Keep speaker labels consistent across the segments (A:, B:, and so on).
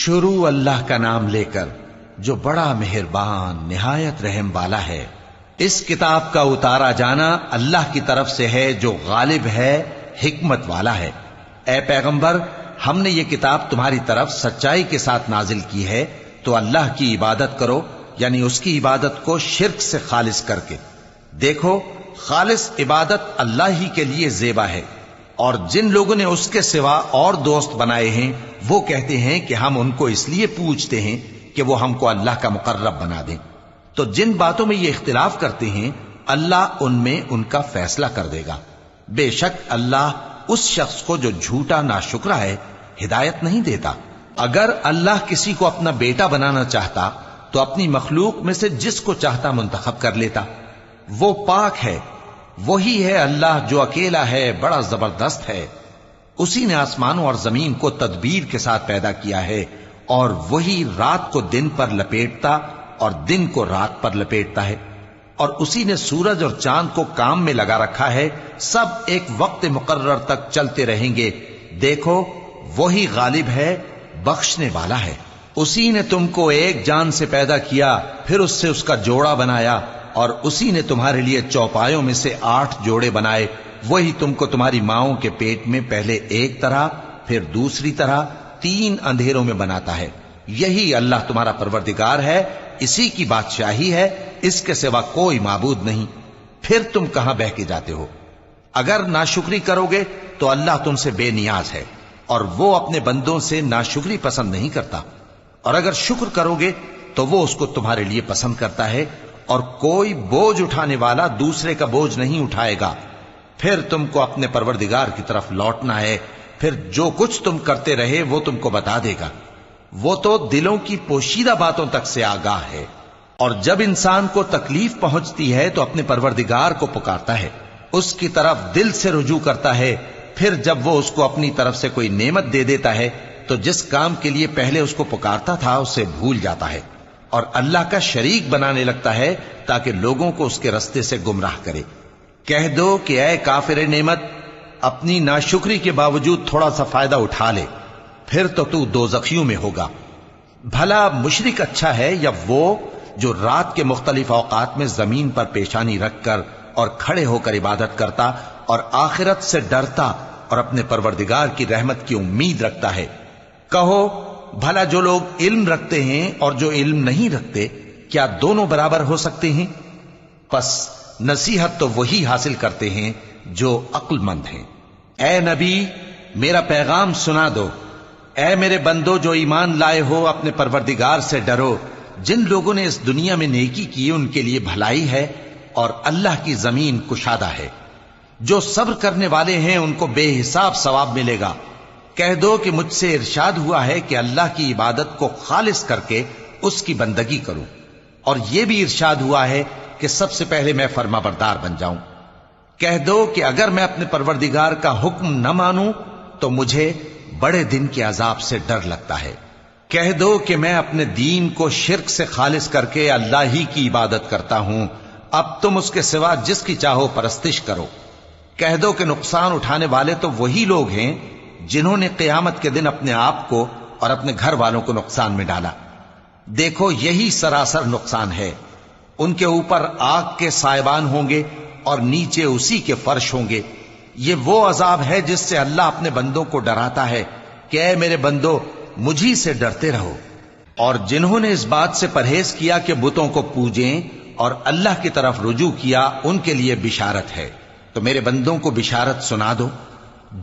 A: شروع اللہ کا نام لے کر جو بڑا مہربان نہایت رحم والا ہے۔ اس کتاب کا اتارا جانا اللہ کی طرف سے ہے جو غالب ہے، حکمت والا ہے۔ اے پیغمبر، ہم نے یہ کتاب تمہاری طرف سچائی کے ساتھ نازل کی ہے، تو اللہ کی عبادت کرو، یعنی اس کی عبادت کو شرک سے خالص کر کے۔ دیکھو، خالص عبادت اللہ ہی کے لیے زیبا ہے، اور جن لوگوں نے اس کے سوا اور دوست بنائے ہیں وہ کہتے ہیں کہ ہم ان کو اس لیے پوجتے ہیں کہ وہ ہم کو اللہ کا مقرب بنا دیں۔ تو جن باتوں میں یہ اختلاف کرتے ہیں اللہ ان میں ان کا فیصلہ کر دے گا۔ بے شک اللہ اس شخص کو جو جھوٹا ناشکرا ہے ہدایت نہیں دیتا۔ اگر اللہ کسی کو اپنا بیٹا بنانا چاہتا تو اپنی مخلوق میں سے جس کو چاہتا منتخب کر لیتا۔ وہ پاک ہے، وہی ہے اللہ جو اکیلا ہے، بڑا زبردست ہے۔ اسی نے آسمانوں اور زمین کو تدبیر کے ساتھ پیدا کیا ہے، اور وہی رات کو دن پر لپیٹتا اور دن کو رات پر لپیٹتا ہے، اور اسی نے سورج اور چاند کو کام میں لگا رکھا ہے، سب ایک وقت مقرر تک چلتے رہیں گے۔ دیکھو، وہی غالب ہے، بخشنے والا ہے۔ اسی نے تم کو ایک جان سے پیدا کیا، پھر اس سے اس کا جوڑا بنایا، اور اسی نے تمہارے لیے چوپایوں میں سے 8 جوڑے بنائے۔ وہی تم کو تمہاری ماؤں کے پیٹ میں پہلے ایک طرح، پھر دوسری طرح 3 اندھیروں میں بناتا ہے۔ یہی اللہ تمہارا پروردگار ہے، اسی کی بادشاہی ہے، اس کے سوا کوئی معبود نہیں۔ پھر تم کہاں بہ کے جاتے ہو؟ اگر ناشکری کرو گے تو اللہ تم سے بے نیاز ہے، اور وہ اپنے بندوں سے ناشکری پسند نہیں کرتا، اور اگر شکر کرو گے تو وہ اس کو تمہارے لیے پسند کرتا ہے، اور کوئی بوجھ اٹھانے والا دوسرے کا بوجھ نہیں اٹھائے گا۔ پھر تم کو اپنے پروردگار کی طرف لوٹنا ہے، پھر جو کچھ تم کرتے رہے وہ تم کو بتا دے گا۔ وہ تو دلوں کی پوشیدہ باتوں تک سے آگاہ ہے، اور جب انسان کو تکلیف پہنچتی ہے تو اپنے پروردگار کو پکارتا ہے، اس کی طرف دل سے رجوع کرتا ہے۔ پھر جب وہ اس کو اپنی طرف سے کوئی نعمت دے دیتا ہے تو جس کام کے لیے پہلے اس کو پکارتا تھا اسے بھول جاتا ہے، اور اللہ کا شریک بنانے لگتا ہے تاکہ لوگوں کو اس کے رستے سے گمراہ کرے۔ کہہ دو کہ اے کافر نعمت، اپنی ناشکری کے باوجود تھوڑا سا فائدہ اٹھا لے، پھر تو دوزخیوں میں ہوگا۔ بھلا مشرک اچھا ہے یا وہ جو رات کے مختلف اوقات میں زمین پر پیشانی رکھ کر اور کھڑے ہو کر عبادت کرتا اور آخرت سے ڈرتا اور اپنے پروردگار کی رحمت کی امید رکھتا ہے۔ کہو، بھلا جو لوگ علم رکھتے ہیں اور جو علم نہیں رکھتے، کیا دونوں برابر ہو سکتے ہیں؟ پس نصیحت تو وہی حاصل کرتے ہیں جو عقل مند ہیں۔ اے نبی، میرا پیغام سنا دو۔ اے میرے بندو جو ایمان لائے ہو، اپنے پروردگار سے ڈرو۔ جن لوگوں نے اس دنیا میں نیکی کی ان کے لیے بھلائی ہے، اور اللہ کی زمین کشادہ ہے۔ جو صبر کرنے والے ہیں ان کو بے حساب ثواب ملے گا۔ کہہ دو کہ مجھ سے ارشاد ہوا ہے کہ اللہ کی عبادت کو خالص کر کے اس کی بندگی کروں، اور یہ بھی ارشاد ہوا ہے کہ سب سے پہلے میں فرما بردار بن جاؤں۔ کہہ دو کہ اگر میں اپنے پروردگار کا حکم نہ مانوں تو مجھے بڑے دن کے عذاب سے ڈر لگتا ہے۔ کہہ دو کہ میں اپنے دین کو شرک سے خالص کر کے اللہ ہی کی عبادت کرتا ہوں، اب تم اس کے سوا جس کی چاہو پرستش کرو۔ کہہ دو کہ نقصان اٹھانے والے تو وہی لوگ ہیں جنہوں نے قیامت کے دن اپنے آپ کو اور اپنے گھر والوں کو نقصان میں ڈالا۔ دیکھو، یہی سراسر نقصان ہے۔ ان کے اوپر آگ کے سائبان ہوں گے اور نیچے اسی کے فرش ہوں گے۔ یہ وہ عذاب ہے جس سے اللہ اپنے بندوں کو ڈراتا ہے کہ اے میرے بندو، مجھی سے ڈرتے رہو۔ اور جنہوں نے اس بات سے پرہیز کیا کہ بتوں کو پوجیں اور اللہ کی طرف رجوع کیا، ان کے لیے بشارت ہے۔ تو میرے بندوں کو بشارت سنا دو۔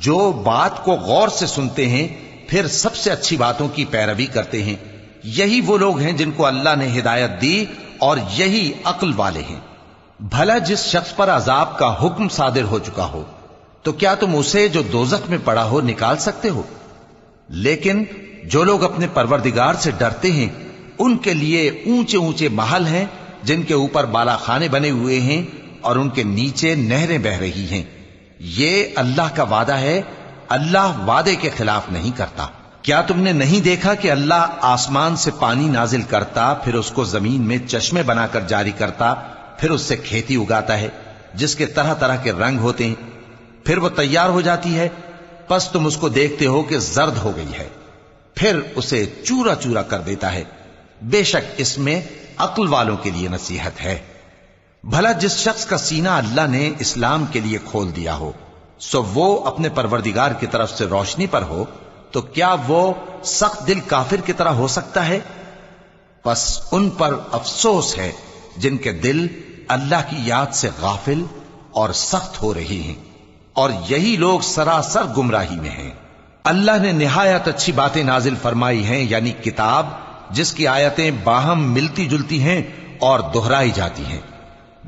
A: جو بات کو غور سے سنتے ہیں پھر سب سے اچھی باتوں کی پیروی کرتے ہیں، یہی وہ لوگ ہیں جن کو اللہ نے ہدایت دی، اور یہی عقل والے ہیں۔ بھلا جس شخص پر عذاب کا حکم صادر ہو چکا ہو تو کیا تم اسے جو دوزخ میں پڑا ہو نکال سکتے ہو؟ لیکن جو لوگ اپنے پروردگار سے ڈرتے ہیں ان کے لیے اونچے اونچے محل ہیں جن کے اوپر بالا خانے بنے ہوئے ہیں اور ان کے نیچے نہریں بہ رہی ہیں۔ یہ اللہ کا وعدہ ہے، اللہ وعدے کے خلاف نہیں کرتا۔ کیا تم نے نہیں دیکھا کہ اللہ آسمان سے پانی نازل کرتا، پھر اس کو زمین میں چشمے بنا کر جاری کرتا، پھر اس سے کھیتی اگاتا ہے جس کے طرح طرح کے رنگ ہوتے ہیں، پھر وہ تیار ہو جاتی ہے، پس تم اس کو دیکھتے ہو کہ زرد ہو گئی ہے، پھر اسے چورا چورا کر دیتا ہے۔ بے شک اس میں عقل والوں کے لیے نصیحت ہے۔ بھلا جس شخص کا سینہ اللہ نے اسلام کے لیے کھول دیا ہو، سو وہ اپنے پروردگار کی طرف سے روشنی پر ہو، تو کیا وہ سخت دل کافر کی طرح ہو سکتا ہے؟ پس ان پر افسوس ہے جن کے دل اللہ کی یاد سے غافل اور سخت ہو رہی ہیں، اور یہی لوگ سراسر گمراہی میں ہیں۔ اللہ نے نہایت اچھی باتیں نازل فرمائی ہیں، یعنی کتاب جس کی آیتیں باہم ملتی جلتی ہیں اور دہرائی جاتی ہیں۔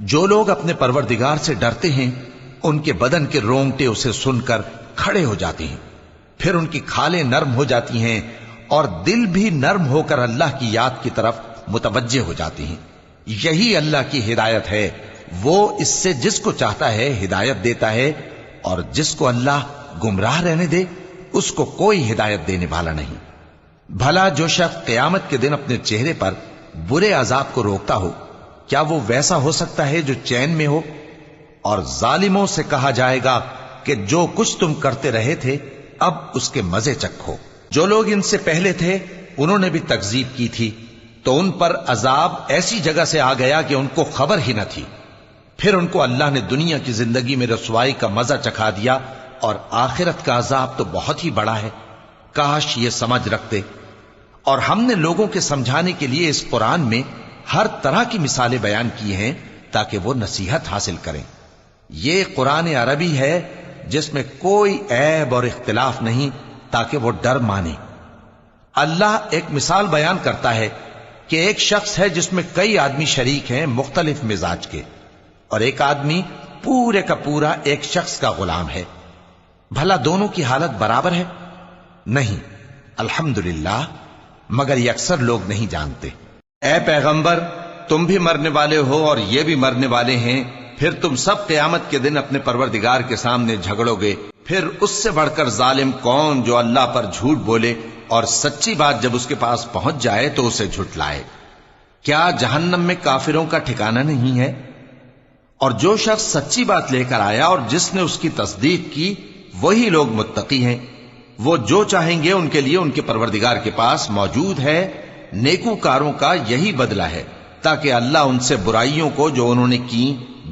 A: جو لوگ اپنے پروردگار سے ڈرتے ہیں ان کے بدن کے رونگٹے اسے سن کر کھڑے ہو جاتے ہیں، پھر ان کی کھالیں نرم ہو جاتی ہیں اور دل بھی نرم ہو کر اللہ کی یاد کی طرف متوجہ ہو جاتی ہیں۔ یہی اللہ کی ہدایت ہے، وہ اس سے جس کو چاہتا ہے ہدایت دیتا ہے، اور جس کو اللہ گمراہ رہنے دے اس کو کوئی ہدایت دینے والا نہیں۔ بھلا جو شخص قیامت کے دن اپنے چہرے پر برے عذاب کو روکتا ہو، کیا وہ ویسا ہو سکتا ہے جو چین میں ہو؟ اور ظالموں سے کہا جائے گا کہ جو کچھ تم کرتے رہے تھے اب اس کے مزے چکھو۔ جو لوگ ان سے پہلے تھے انہوں نے بھی تکذیب کی تھی، تو ان پر عذاب ایسی جگہ سے آ گیا کہ ان کو خبر ہی نہ تھی۔ پھر ان کو اللہ نے دنیا کی زندگی میں رسوائی کا مزہ چکھا دیا، اور آخرت کا عذاب تو بہت ہی بڑا ہے۔ کاش یہ سمجھ رکھتے۔ اور ہم نے لوگوں کے سمجھانے کے لیے اس قرآن میں ہر طرح کی مثالیں بیان کی ہیں تاکہ وہ نصیحت حاصل کریں۔ یہ قرآن عربی ہے جس میں کوئی عیب اور اختلاف نہیں، تاکہ وہ ڈر مانے۔ اللہ ایک مثال بیان کرتا ہے کہ ایک شخص ہے جس میں کئی آدمی شریک ہیں مختلف مزاج کے، اور ایک آدمی پورے کا پورا ایک شخص کا غلام ہے۔ بھلا دونوں کی حالت برابر ہے؟ نہیں، الحمدللہ، مگر یہ اکثر لوگ نہیں جانتے۔ اے پیغمبر، تم بھی مرنے والے ہو اور یہ بھی مرنے والے ہیں، پھر تم سب قیامت کے دن اپنے پروردگار کے سامنے جھگڑو گے۔ پھر اس سے بڑھ کر ظالم کون جو اللہ پر جھوٹ بولے اور سچی بات جب اس کے پاس پہنچ جائے تو اسے جھٹلائے۔ کیا جہنم میں کافروں کا ٹھکانہ نہیں ہے؟ اور جو شخص سچی بات لے کر آیا اور جس نے اس کی تصدیق کی، وہی لوگ متقی ہیں۔ وہ جو چاہیں گے ان کے لیے ان کے پروردگار کے پاس موجود ہے۔ نیکوکاروں کا یہی بدلہ ہے، تاکہ اللہ ان سے برائیوں کو جو انہوں نے کی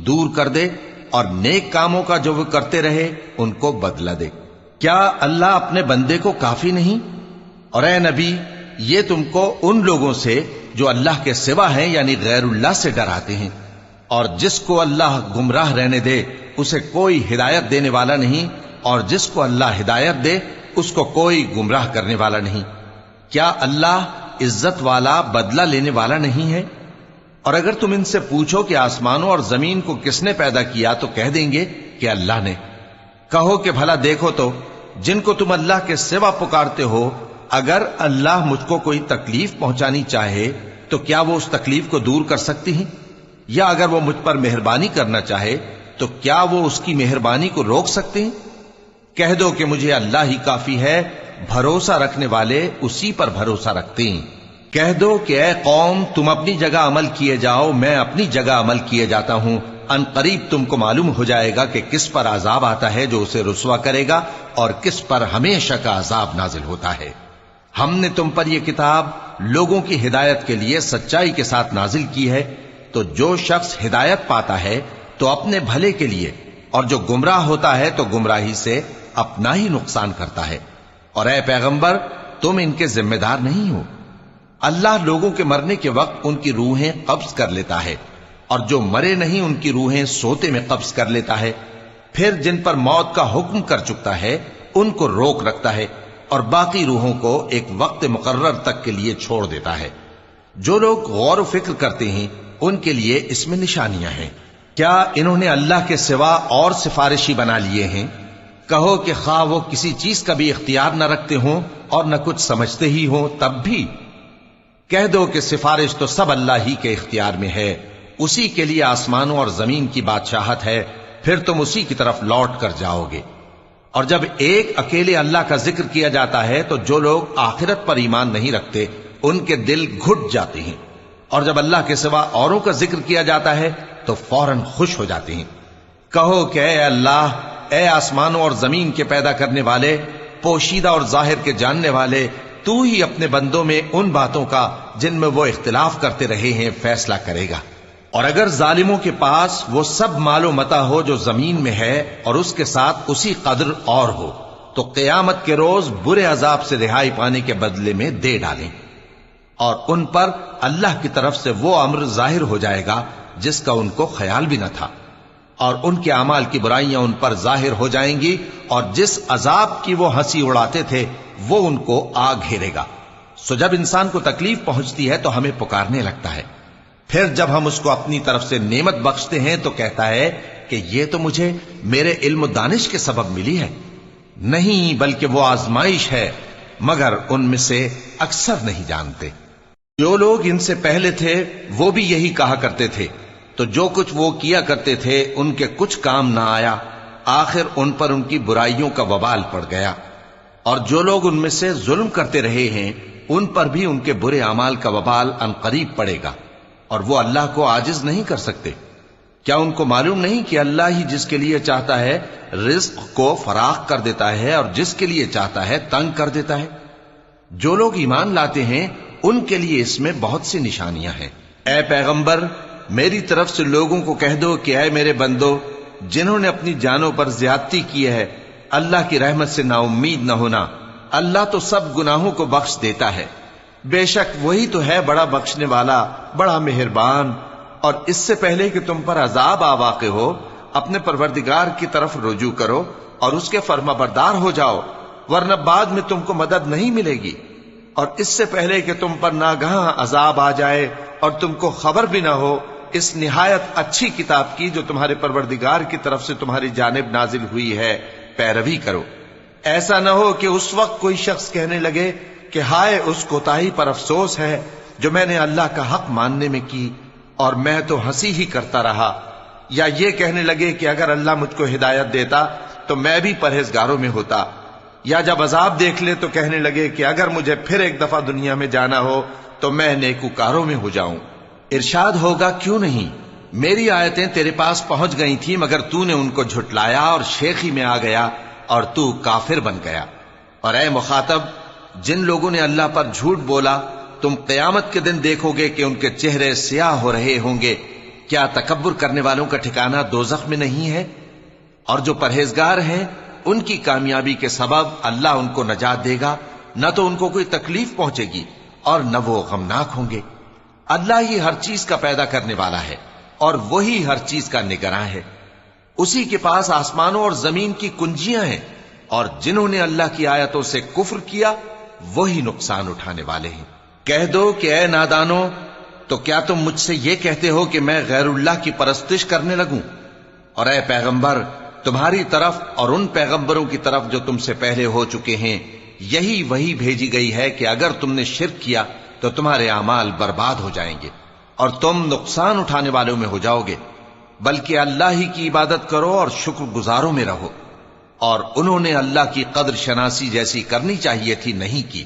A: دور کر دے، اور نیک کاموں کا جو وہ کرتے رہے ان کو بدلہ دے۔ کیا اللہ اپنے بندے کو کافی نہیں؟ اور اے نبی، یہ تم کو ان لوگوں سے جو اللہ کے سوا ہیں یعنی غیر اللہ سے ڈراتے ہیں، اور جس کو اللہ گمراہ رہنے دے اسے کوئی ہدایت دینے والا نہیں، اور جس کو اللہ ہدایت دے اس کو کوئی گمراہ کرنے والا نہیں۔ کیا اللہ عزت والا بدلہ لینے والا نہیں ہے؟ اور اگر تم ان سے پوچھو کہ آسمانوں اور زمین کو کس نے پیدا کیا تو کہہ دیں گے کہ اللہ نے۔ کہو کہ بھلا دیکھو تو جن کو تم اللہ کے سوا پکارتے ہو، اگر اللہ مجھ کو کوئی تکلیف پہنچانی چاہے تو کیا وہ اس تکلیف کو دور کر سکتی ہیں؟ یا اگر وہ مجھ پر مہربانی کرنا چاہے تو کیا وہ اس کی مہربانی کو روک سکتے ہیں؟ کہہ دو کہ مجھے اللہ ہی کافی ہے، بھروسہ رکھنے والے اسی پر بھروسہ رکھتے ہیں۔ کہہ دو کہ اے قوم، تم اپنی جگہ عمل کیے جاؤ، میں اپنی جگہ عمل کیے جاتا ہوں۔ ان قریب تم کو معلوم ہو جائے گا کہ کس پر عذاب آتا ہے جو اسے رسوا کرے گا، اور کس پر ہمیشہ کا عذاب نازل ہوتا ہے۔ ہم نے تم پر یہ کتاب لوگوں کی ہدایت کے لیے سچائی کے ساتھ نازل کی ہے، تو جو شخص ہدایت پاتا ہے تو اپنے بھلے کے لیے، اور جو گمراہ ہوتا ہے تو گمراہی سے اپنا ہی نقصان کرتا ہے۔ اور اے پیغمبر، تم ان کے ذمہ دار نہیں ہو۔ اللہ لوگوں کے مرنے کے وقت ان کی روحیں قبض کر لیتا ہے، اور جو مرے نہیں ان کی روحیں سوتے میں قبض کر لیتا ہے۔ پھر جن پر موت کا حکم کر چکتا ہے ان کو روک رکھتا ہے، اور باقی روحوں کو ایک وقت مقرر تک کے لیے چھوڑ دیتا ہے۔ جو لوگ غور و فکر کرتے ہیں ان کے لیے اس میں نشانیاں ہیں۔ کیا انہوں نے اللہ کے سوا اور سفارشی بنا لیے ہیں؟ کہو کہ خواہ وہ کسی چیز کا بھی اختیار نہ رکھتے ہوں اور نہ کچھ سمجھتے ہی ہوں تب بھی کہہ دو کہ سفارش تو سب اللہ ہی کے اختیار میں ہے، اسی کے لیے آسمانوں اور زمین کی بادشاہت ہے، پھر تم اسی کی طرف لوٹ کر جاؤ گے۔ اور جب ایک اکیلے اللہ کا ذکر کیا جاتا ہے تو جو لوگ آخرت پر ایمان نہیں رکھتے ان کے دل گھٹ جاتے ہیں، اور جب اللہ کے سوا اوروں کا ذکر کیا جاتا ہے تو فوراً خوش ہو جاتے ہیں۔ کہو کہ اے اللہ، اے آسمانوں اور زمین کے پیدا کرنے والے، پوشیدہ اور ظاہر کے جاننے والے، تو ہی اپنے بندوں میں ان باتوں کا جن میں وہ اختلاف کرتے رہے ہیں فیصلہ کرے گا۔ اور اگر ظالموں کے پاس وہ سب مال و متاع ہو جو زمین میں ہے اور اس کے ساتھ اسی قدر اور ہو تو قیامت کے روز برے عذاب سے رہائی پانے کے بدلے میں دے ڈالیں، اور ان پر اللہ کی طرف سے وہ امر ظاہر ہو جائے گا جس کا ان کو خیال بھی نہ تھا، اور ان کے اعمال کی برائیاں ان پر ظاہر ہو جائیں گی، اور جس عذاب کی وہ ہنسی اڑاتے تھے وہ ان کو آ گھیرے گا۔ سو جب انسان کو تکلیف پہنچتی ہے تو ہمیں پکارنے لگتا ہے، پھر جب ہم اس کو اپنی طرف سے نعمت بخشتے ہیں تو کہتا ہے کہ یہ تو مجھے میرے علم و دانش کے سبب ملی ہے۔ نہیں، بلکہ وہ آزمائش ہے، مگر ان میں سے اکثر نہیں جانتے۔ جو لوگ ان سے پہلے تھے وہ بھی یہی کہا کرتے تھے، تو جو کچھ وہ کیا کرتے تھے ان کے کچھ کام نہ آیا، آخر ان پر ان کی برائیوں کا وبال پڑ گیا۔ اور جو لوگ ان میں سے ظلم کرتے رہے ہیں ان پر بھی ان کے برے اعمال کا وبال عنقریب پڑے گا، اور وہ اللہ کو عاجز نہیں کر سکتے۔ کیا ان کو معلوم نہیں کہ اللہ ہی جس کے لیے چاہتا ہے رزق کو فراخ کر دیتا ہے اور جس کے لیے چاہتا ہے تنگ کر دیتا ہے؟ جو لوگ ایمان لاتے ہیں ان کے لیے اس میں بہت سی نشانیاں ہیں۔ اے پیغمبر، میری طرف سے لوگوں کو کہہ دو کہ اے میرے بندو، جنہوں نے اپنی جانوں پر زیادتی کی ہے، اللہ کی رحمت سے نا امید نہ ہونا۔ اللہ تو سب گناہوں کو بخش دیتا ہے، بے شک وہی تو ہے بڑا بخشنے والا، بڑا مہربان۔ اور اس سے پہلے کہ تم پر عذاب آ واقع ہو، اپنے پروردگار کی طرف رجوع کرو اور اس کے فرما بردار ہو جاؤ، ورنہ بعد میں تم کو مدد نہیں ملے گی۔ اور اس سے پہلے کہ تم پر ناگہاں عذاب آ جائے اور تم کو خبر بھی نہ ہو، اس نہایت اچھی کتاب کی جو تمہارے پروردگار کی طرف سے تمہاری جانب نازل ہوئی ہے پیروی کرو۔ ایسا نہ ہو کہ اس وقت کوئی شخص کہنے لگے کہ ہائے اس کوتاہی پر افسوس ہے جو میں نے اللہ کا حق ماننے میں کی، اور میں تو ہنسی ہی کرتا رہا، یا یہ کہنے لگے کہ اگر اللہ مجھ کو ہدایت دیتا تو میں بھی پرہیزگاروں میں ہوتا، یا جب عذاب دیکھ لے تو کہنے لگے کہ اگر مجھے پھر ایک دفعہ دنیا میں جانا ہو تو میں نیکوکاروں میں ہو جاؤں۔ ارشاد ہوگا کیوں نہیں، میری آیتیں تیرے پاس پہنچ گئی تھی مگر تو نے ان کو جھٹلایا اور شیخی میں آ گیا اور تو کافر بن گیا۔ اور اے مخاطب، جن لوگوں نے اللہ پر جھوٹ بولا تم قیامت کے دن دیکھو گے کہ ان کے چہرے سیاہ ہو رہے ہوں گے۔ کیا تکبر کرنے والوں کا ٹھکانہ دوزخ میں نہیں ہے؟ اور جو پرہیزگار ہیں ان کی کامیابی کے سبب اللہ ان کو نجات دے گا، نہ تو ان کو کوئی تکلیف پہنچے گی اور نہ وہ غمناک ہوں گے۔ اللہ ہی ہر چیز کا پیدا کرنے والا ہے اور وہی ہر چیز کا نگراں ہے۔ اسی کے پاس آسمانوں اور زمین کی کنجیاں ہیں، اور جنہوں نے اللہ کی آیتوں سے کفر کیا وہی نقصان اٹھانے والے ہیں۔ کہہ دو کہ اے نادانو، تو کیا تم مجھ سے یہ کہتے ہو کہ میں غیر اللہ کی پرستش کرنے لگوں؟ اور اے پیغمبر، تمہاری طرف اور ان پیغمبروں کی طرف جو تم سے پہلے ہو چکے ہیں یہی وہی بھیجی گئی ہے کہ اگر تم نے شرک کیا تو تمہارے اعمال برباد ہو جائیں گے اور تم نقصان اٹھانے والوں میں ہو جاؤ گے، بلکہ اللہ ہی کی عبادت کرو اور شکر گزاروں میں رہو۔ اور انہوں نے اللہ کی قدر شناسی جیسی کرنی چاہیے تھی نہیں کی،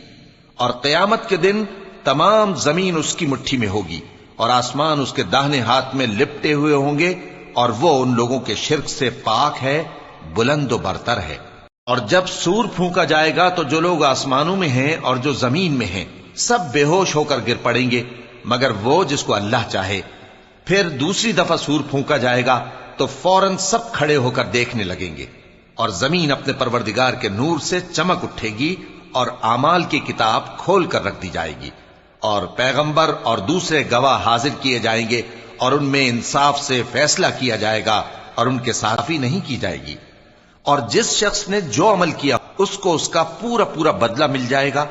A: اور قیامت کے دن تمام زمین اس کی مٹھی میں ہوگی اور آسمان اس کے داہنے ہاتھ میں لپٹے ہوئے ہوں گے، اور وہ ان لوگوں کے شرک سے پاک ہے، بلند و برتر ہے۔ اور جب سور پھونکا جائے گا تو جو لوگ آسمانوں میں ہیں اور جو زمین میں ہیں سب بے ہوش ہو کر گر پڑیں گے مگر وہ جس کو اللہ چاہے۔ پھر دوسری دفعہ سور پھونکا جائے گا تو فوراً سب کھڑے ہو کر دیکھنے لگیں گے، اور زمین اپنے پروردگار کے نور سے چمک اٹھے گی اور اعمال کی کتاب کھول کر رکھ دی جائے گی، اور پیغمبر اور دوسرے گواہ حاضر کیے جائیں گے، اور ان میں انصاف سے فیصلہ کیا جائے گا اور ان کے صافی نہیں کی جائے گی، اور جس شخص نے جو عمل کیا اس کو اس کا پورا پورا بدلہ مل جائے گا۔